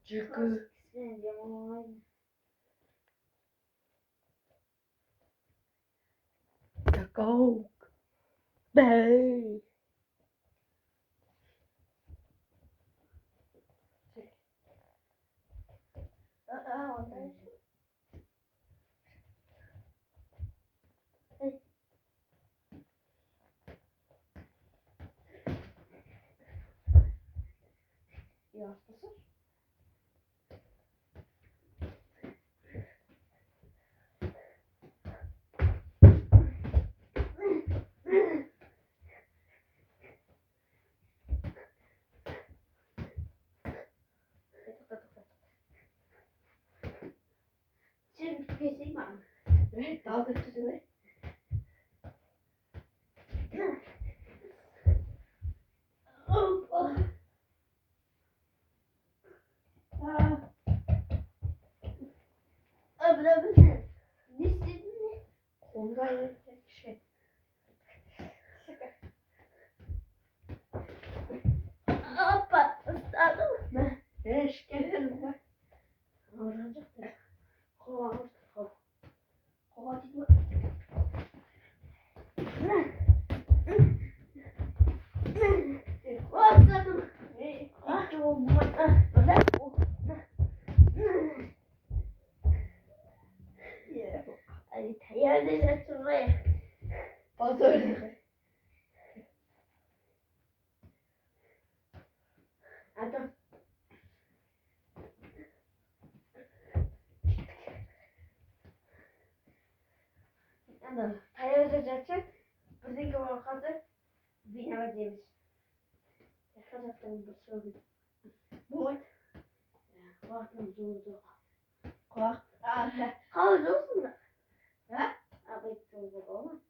Çıkı. Takok. Bey. Yastısı. Şimdi keseyim mi? Evet, daha kötüsü. Hoppa. Abi. Ne istedin ne? Ondan yapacak şey. Hoppa. Isladım mı? Eş gelelim bak. Öğrenecek de. Kova. Kova değil mi? Isladım. Ah, çok bu. Hadi yerde şuraya. Fazla öyle. Adam. Adam. Yerde şuraya. Buradaki orkada bina demiş. Yakaladım bu soruyu. Bu. Kulakım durdu. Kulak. Ah, Havuz olsun da. ha? Abi durdu ama.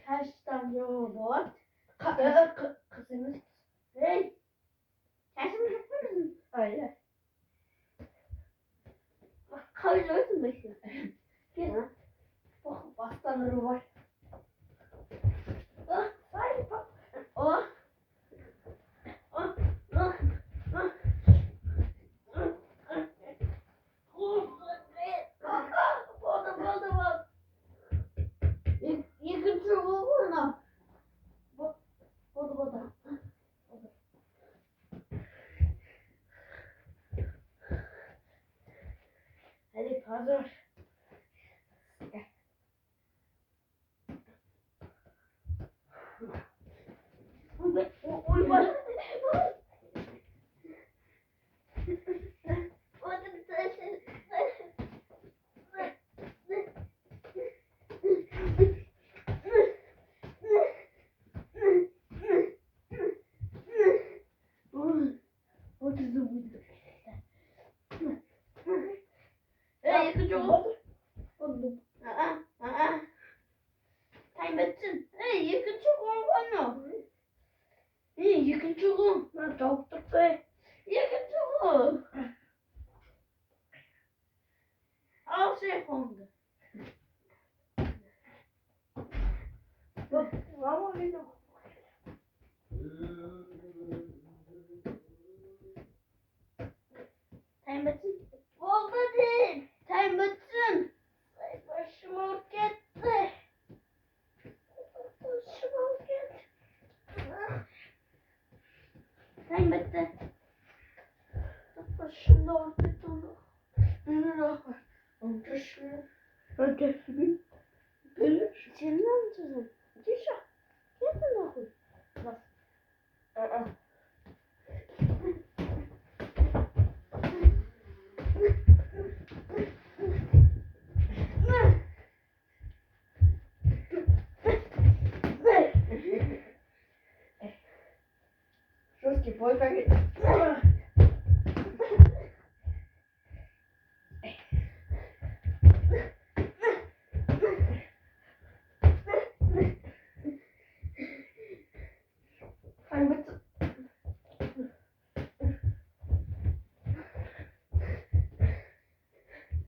Kaç tane robot? Kızımız. Hey. Kendini yapar mısın? Hayır. Havuz olsun da işte. Gel. Bak, bastanları var. Ah, hayır bak. Oh. Oh. Oh. Oh. Yıkıcı olma. Boda. Hadi hazır. Oy bak. Yıkıcı oldu. Kaybettin. Yıkıcı oldu. Yıkıcı oldu. Doktor bey. Yıkıcı oldu. Al şey kondu. Ama benim. Kaybettin. Oldu değil. Kaybettin. Başım ort gitti. Başım ort gitti. Kaybetti. Başımda ortada onu. Beni rahat. Ötesi. Ötesi. Bilir. Senin amcasın. Dişa. Gel oku. Bak. Жесткий бой, как